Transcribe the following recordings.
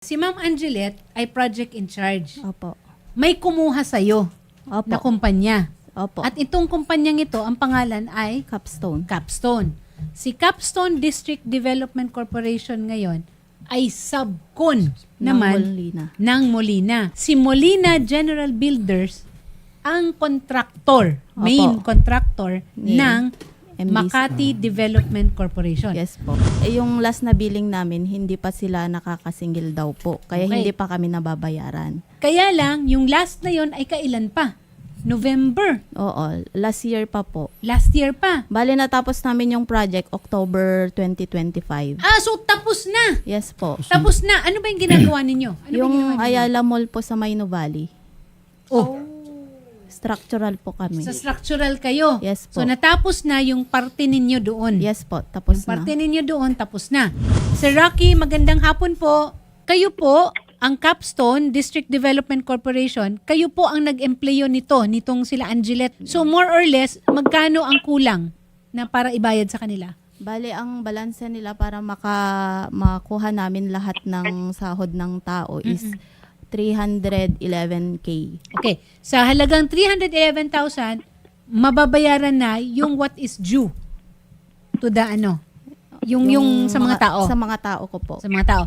Si Ma'am Angelet ay project in charge. Opo. May kumuha sa'yo Opo. na kumpanya. Opo. At itong kumpanyang ito, ang pangalan ay Capstone. Capstone. Si Capstone District Development Corporation ngayon ay subcon naman Molina. ng Molina. Si Molina General Builders ang contractor, Opo. main contractor Ni ng MDC. Makati Development Corporation. Yes po. Yung last na billing namin, hindi pa sila nakakasingil daw po. Kaya Okay. hindi pa kami nababayaran. Kaya lang, yung last na yon ay kailan pa? November. Oo. Last year pa po. Last year pa. Bale, natapos namin yung project October 2025. So tapos na. Yes po. Tapos na. Ano ba yung ginagawa ninyo? Ano ba Yung ginawa ninyo? Ayala Mall po sa Maino Valley. Oh, Structural po kami. sa structural kayo. Yes po. So natapos na yung parte ninyo doon. Yes po. Tapos na. Parte ninyo doon, tapos na. Sir Rocky, magandang hapon po. Kayo po, ang Capstone District Development Corporation, kayo po ang nag-empleyo nitong sila Angelet. So more or less, magkano ang kulang na para ibayad sa kanila? Bale, ang balanse nila para makuha namin lahat ng sahod ng tao is 311K. Okay. Sa halagang 311,000, mababayaran na yung what is due to the yung sa mga tao. Sa mga tao ko po. Sa mga tao.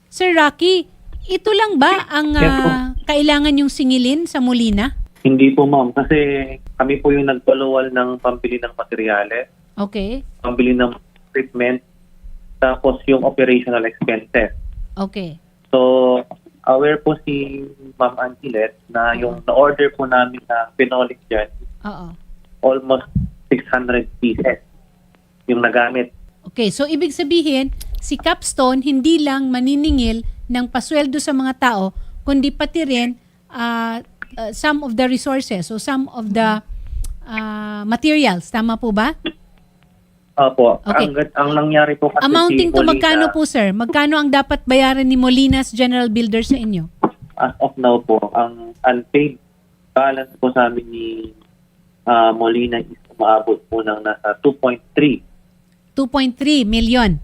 Sir Rocky, ito lang ba ang Yes, po. kailangan yung singilin sa Molina? Hindi po ma'am, kasi kami po yung nagpaluwal ng pambili ng materyales, Okay. pambili ng equipment, tapos yung operational expenses. Okay. So, aware po si Ma'am Angelet na yung na-order po namin na phenolic dyan, Oo. almost 600 pieces yung nagamit. Okay, so ibig sabihin, si Capstone hindi lang maniningil ng pasweldo sa mga tao, kundi pati rin some of the resources o some of the materials. Tama po ba? Opo. Okay. Ang nangyari po kasi Amounting si to Molina, magkano po, sir? Magkano ang dapat bayaran ni Molinas General Builders sa inyo? as of now po, ang unpaid balance po sa amin ni Molina is umaabot po ng nasa 2.3. 2.3 million.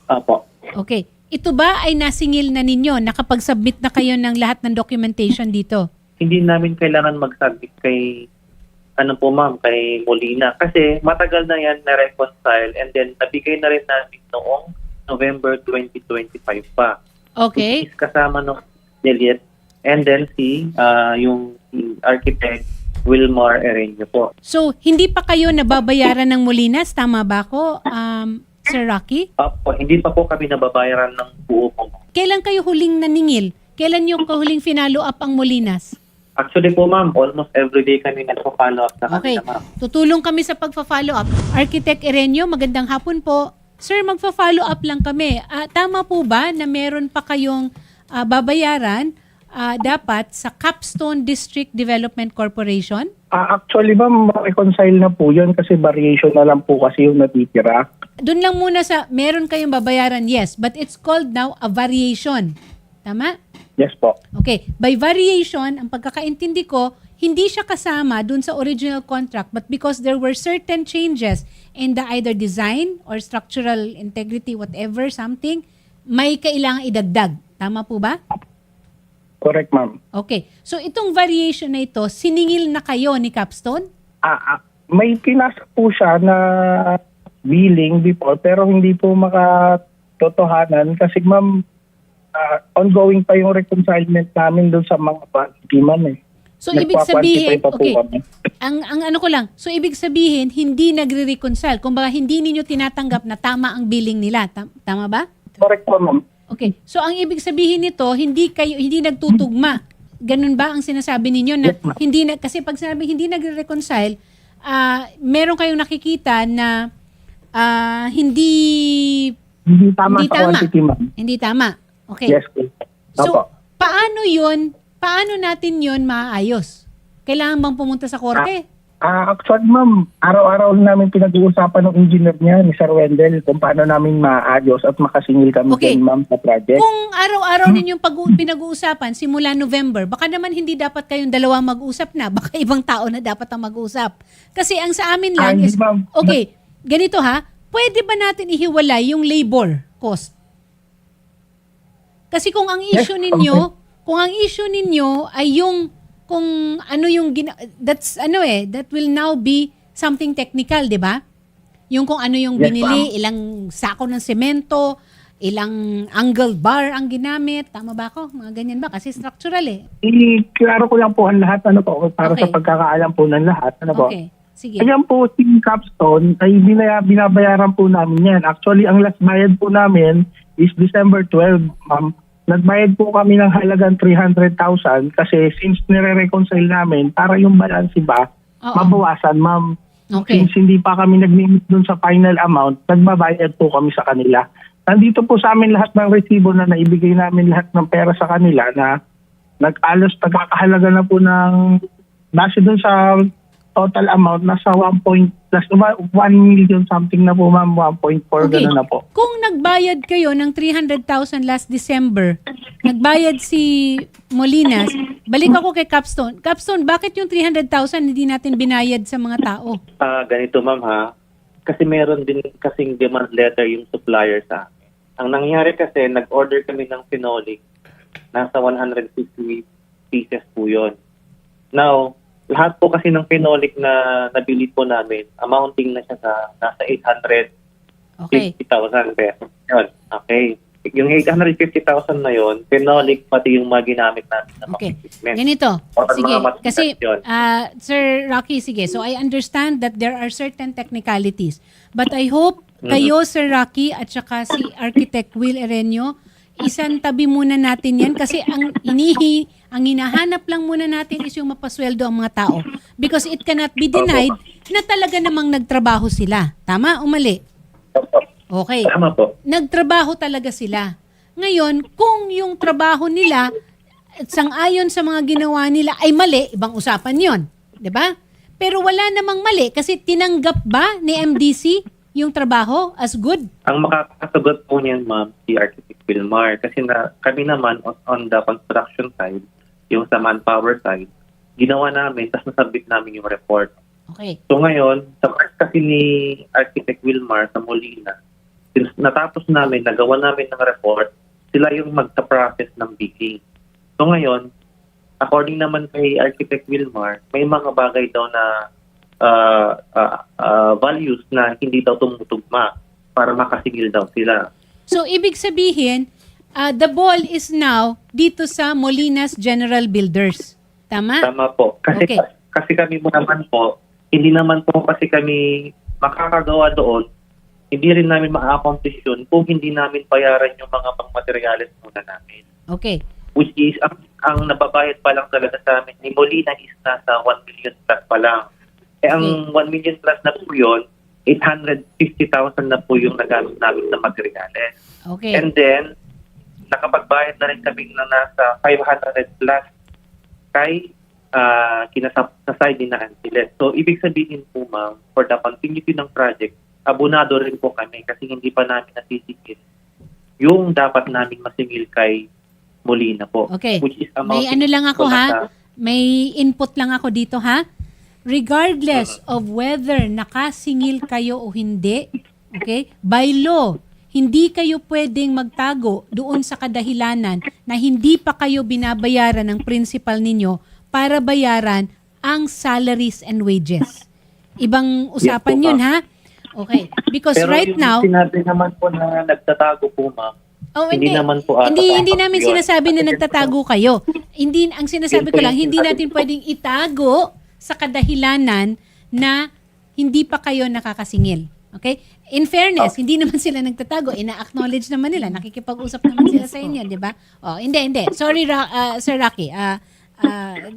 Opo. Okay. Ito ba ay nasingil na ninyo? Nakapag-submit na kayo ng lahat ng documentation dito? Hindi namin kailangan mag-submit kay kay Molina. Kasi matagal na yan na-reconcile and then nabigay na rin namin noong November 2025 pa. Okay. Which is kasama ng Juliet and then yung architect Wilmar Erenio po. So, hindi pa kayo nababayaran ng Molinas? Tama ba ako, Sir Rocky? Opo, hindi pa po kami nababayaran ng buo po. Kailan kayo huling naningil? Kailan yung huling finalo up ang Molinas? Actually po ma'am, almost everyday kami nagpo-follow up na Okay. kanila ma'am. Tutulong kami sa pagfa-follow up. Architect Erenio, magandang hapon po. Sir, magfa-follow up lang kami. Tama po ba na meron pa kayong babayaran dapat sa Capstone District Development Corporation? Actually, ma'am, reconcile na po yun kasi variation na lang po kasi yung natitira. Doon lang muna sa meron kayong babayaran, yes. But it's called now a variation. Tama? Yes po. Okay. By variation, ang pagkakaintindi ko, hindi siya kasama dun sa original contract but because there were certain changes in the either design or structural integrity, whatever, something, may kailangang idagdag. Tama po ba? Correct, ma'am. Okay. So itong variation na ito, siningil na kayo ni Capstone? May pinasa po siya na billing before pero hindi po makatotohanan kasi, ma'am, ongoing pa yung reconcilement namin doon sa mga batiman eh. So ibig sabihin, Nagpa-quantify pa po okay, kami. ang ano ko lang, so ibig sabihin, hindi nagre-reconcile. Kumbaga, hindi ninyo tinatanggap na tama ang billing nila. Tama ba? Correct po, ma'am. Okay. So ang ibig sabihin nito, hindi nagtutugma. Ganun ba ang sinasabi ninyo na Yes, ma'am. hindi na, kasi pag sinabing hindi nagre-reconcile, meron kayong nakikita na hindi Hindi tama Hindi sa tama. quantity, ma'am. hindi tama. Okay. Yes, po. So Opo. paano natin 'yon maayos? Kailangan bang pumunta sa korte? Actually, ma'am, araw-araw namin pinag-uusapan ng engineer niya, ni Sir Wendell, kung paano namin maayos at makasingil kami Okay. din, ma'am, sa project. Kung araw-araw ninyong pinag-uusapan simula November, baka naman hindi dapat kayong dalawa mag-usap na, baka ibang tao na dapat ang mag-usap. Kasi ang sa amin lang Hindi, is, ma'am. okay, ganito ha, pwede ba natin ihiwalay yung labor cost? Kasi kung ang issue ninyo, kung ang issue ninyo ay yung kung ano yung that will now be something technical, 'di ba? Yung kung ano yung Yes, binili, ilang sako ng semento, ilang angled bar ang ginamit, tama ba ako? Mga ganyan ba? Kasi structural eh. I-klaro ko lang po ang lahat, ano po, para Okay. sa pagkakaalam po ng lahat, ano po. Okay, sige. Ayan po, si Capstone, ay binabayaran po namin yan. Actually, ang last bayad po namin is December 12, ma'am. Nagbayad po kami ng halagang 300,000 kasi since nire-reconcile namin, para yung balance ba, Oo. mabawasan, ma'am. Okay. Since hindi pa kami nag-limit dun sa final amount, nagbabayad po kami sa kanila. Nandito po sa amin lahat ng resibo na naibigay namin lahat ng pera sa kanila na nag-alos nagkakahalaga na po ng base dun sa total amount nasa 1 million something na po, ma'am, 1.4 Okay. gano'n na po. Kung nagbayad kayo ng 300,000 last December, nagbayad si Molinas, balik ako kay Capstone. Capstone, bakit yung 300,000 hindi natin binayad sa mga tao? Ganito ma'am ha, kasi meron din kasing demand letter yung supplier sa amin. Ang nangyari kasi, nag-order kami ng phenolic, nasa 150 pieces po yun. Now, lahat po kasi ng phenolic na nabili po namin, amounting na siya sa nasa 850,000 Okay. pesos. Yun, okay. Yung 850,000 na yun, phenolic pati yung mga ginamit namin na mga Okay. equipment. Ganito. Or Sige. mga materials Kasi, yun. Sir Rocky, sige. So, I understand that there are certain technicalities. But I hope kayo, Sir Rocky, at saka si Architect Will Erenio, isang tabi muna natin yan kasi ang hinahanap lang muna natin is yung mapasweldo ang mga tao. Because it cannot be denied na talaga namang nagtrabaho sila. Tama o mali? Okay. Tama po. Nagtrabaho talaga sila. Ngayon, kung yung trabaho nila at sang-ayon sa mga ginawa nila ay mali, ibang usapan yon, 'di ba? Pero wala namang mali kasi tinanggap ba ni MDC yung trabaho as good? Ang makakasagot po niyan, ma'am, si Architect Wilmar. Kasi kami naman on the construction side, yung sa manpower side, ginawa namin, tapos nasabit namin yung report. Okay. So ngayon, sa part kasi ni Architect Wilmar sa Molina, since natapos namin, nagawa namin ng report, sila yung magta-process ng bidding. So ngayon, according naman kay Architect Wilmar, may mga bagay daw na values na hindi daw tumutugma para makasingil daw sila. So, ibig sabihin, the ball is now dito sa Molinas General Builders. Tama? Tama po. Kasi, Okay. kasi kami mo naman po, hindi naman po kasi kami makakagawa doon, hindi rin namin ma-accomplish yun kung hindi namin bayaran yung mga pang-materials muna namin. Okay. Which is, ang nababayad pa lang talaga sa amin ni Molina is nasa 1 million plus pa lang. Ang 1 million plus na po yun, 850,000 na po yung nagamit namin na materials. Okay. And then, nakapagbayad na rin kami na nasa 500 plus kay sa side ni na Angeles. So, ibig sabihin po, ma'am, for the continuity ng project, abonado rin po kami kasi hindi pa namin nasisigil yung dapat namin masingil kay Molina po. Okay. Which is May ano lang ako ha? May input lang ako dito ha? Regardless of whether nakasingil kayo o hindi, okay? By law, hindi kayo pwedeng magtago doon sa kadahilanan na hindi pa kayo binabayaran ng principal ninyo para bayaran ang salaries and wages. Ibang usapan Yes po, yun ma'am. ha? Okay. Because Pero right yung now, sinabi naman po na nagtatago po, ma'am, hindi naman po ata hindi tama namin yun. sinasabi na nagtatago kayo. Hindi, ang sinasabi ko lang, hindi natin pwedeng itago sa kadahilanan na hindi pa kayo nakakasingil. Okay? In fairness, hindi naman sila nagtatago. Ina-acknowledge naman nila. Nakikipag-usap naman sila sa inyo, di ba? Oh, hindi. Sorry, Sir Rocky.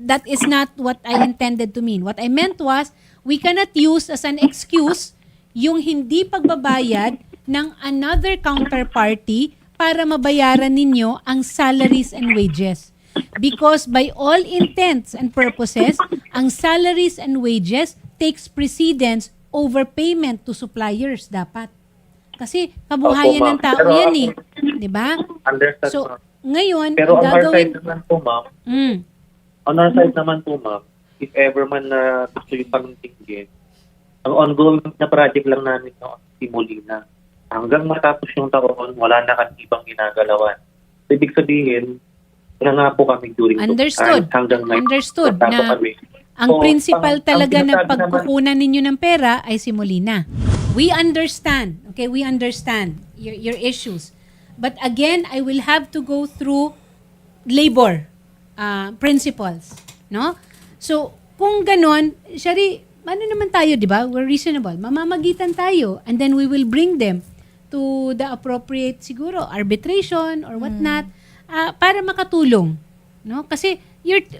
That is not what I intended to mean. What I meant was, we cannot use as an excuse yung hindi pagbabayad ng another counterparty para mabayaran ninyo ang salaries and wages. Because by all intents and purposes, ang salaries and wages takes precedence over payment to suppliers dapat. Kasi kabuhayan Opo, ng ma'am. tao Pero yan eh. 'Di ba? Understand, So, ma'am. ngayon, Pero on our gagawin... side naman po, ma'am, Mm, on our side naman po, ma'am, if ever man na gusto yung pangtingin, ang ongoing na project lang namin noon, si Molina. Hanggang matapos yung taon, wala na kami ibang ginagalawan. ibig sabihin, nga po kami during those Understood. times hanggang ngayon. Understood natapo na kami. ang So, principal ang talaga ng sinasabi pagkukunan ninyo ng pera ay si Molina. We understand. Okay, we understand your issues. But again, I will have to go through labor principles, no? So, kung ganon, Shari, ano naman tayo, di ba? We're reasonable. Mamamagitan tayo and then we will bring them to the appropriate siguro arbitration or whatnot para makatulong, no? Kasi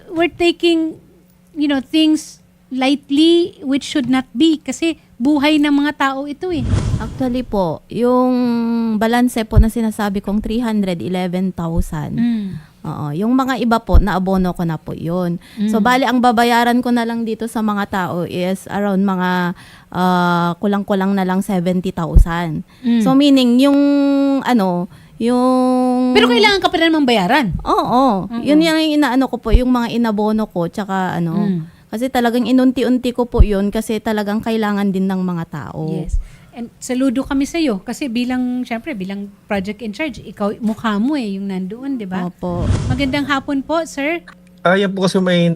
we're taking things lightly which should not be kasi buhay ng mga tao ito eh. Actually po, yung balanse po na sinasabi kong 311,000. Oo, yung mga iba po, naabono ko na po yun. So, bali, ang babayaran ko na lang dito sa mga tao is around mga kulang-kulang na lang 70,000. So, meaning, yung Pero kailangan ka pa rin namang bayaran. Oo, yun yung inaano ko po, yung mga inabono ko, tsaka kasi talagang inunti-unti ko po yun kasi talagang kailangan din ng mga tao. Yes. And saludo kami sa iyo kasi syempre bilang project in charge, ikaw mukha mo yung nandoon, 'di ba? Opo. Magandang hapon po, sir. Yan po kasi may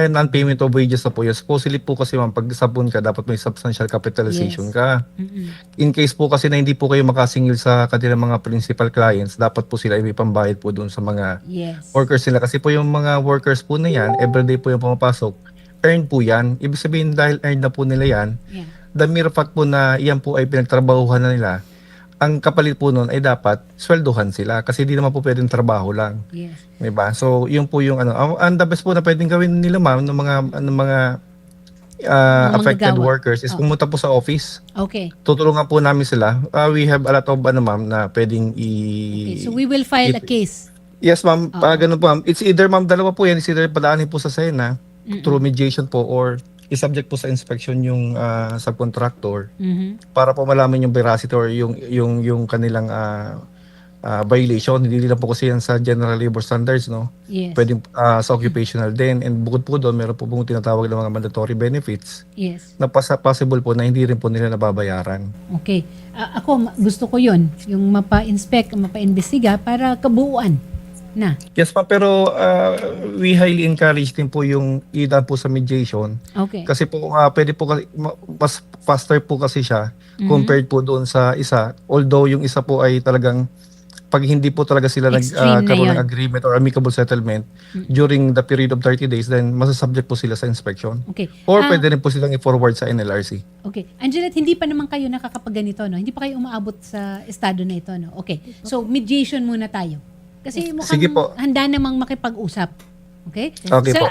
non-payment of wages na po yun. Supposedly po kasi ma'am, pag sabon ka, dapat may substantial capitalization Yes. ka. In case po kasi na hindi po kayo makasingil sa kanilang mga principal clients, dapat po sila may pambayad po doon sa mga Yes. workers nila. Kasi po yung mga workers po na yan, everyday po yung pumapasok, earn po yan. Ibig sabihin dahil earn na po nila yan, Yeah. the mere fact po na yan po ay pinagtrabahuhan na nila, ang kapalit po nun ay dapat sweldohan sila kasi di naman po pwedeng trabaho lang. Yes. Diba? So, yun po yung ang the best po na pwedeng gawin nila ma'am ng mga affected manggagawa. workers is pumunta po sa office. Okay. Tutulungan po namin sila. We have a lot of ma'am na pwedeng Okay. So we will file a case. Yes ma'am, Oo. ganun po ma'am. It's either ma'am dalawa po yan, it's either padaanin po sa SENA through mediation po or i-subject po sa inspection yung subcontractor para po malaman yung veracity or yung kanilang violation. Hindi lang po kasi yan sa general labor standards, no? Yes. Pwedeng sa occupational din. And bukod po doon, meron po pong tinatawag ng mga mandatory benefits Yes. na possible po na hindi rin po nila nababayaran. Okay. Ako gusto ko 'yon, yung mapa-inspect, mapa-imbestiga para kabuuan na. Yes ma'am, pero we highly encourage din po yung ida po sa mediation. Okay. Kasi po pwede po mas faster po kasi siya compared po doon sa isa. Although yung isa po ay talagang pag hindi po talaga sila Extreme na nagkaroon yun. ng agreement or amicable settlement during the period of 30 days, then masasubject po sila sa inspection. Okay. Or pwede rin po silang i-forward sa NLRC. Okay. Angelet, hindi pa naman kayo nakakapagganito, no? Hindi pa kayo umaabot sa estado na ito, no? Okay. So, mediation muna tayo. Kasi mukhang Sige po. handa namang makipag-usap. Okay? Okay po.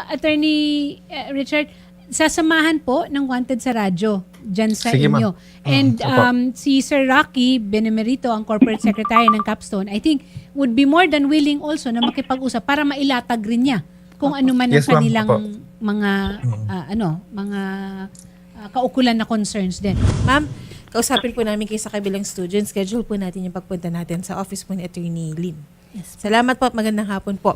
Attorney Richard, sasamahan po ng Wanted sa radyo dyan sa Sige, inyo. ma'am. And Opo. si Sir Rocky Benemerito, ang corporate secretary ng Capstone, I think would be more than willing also na makipag-usap para mailatag rin niya kung ano man ang Yes, ma'am. kanilang Opo. mga kaukulan na concerns din. Ma'am, kausapin po namin kayo sa kabilang studio. Schedule po natin yung pagpunta natin sa office po ni Attorney Lynn. Salamat po at magandang hapon po.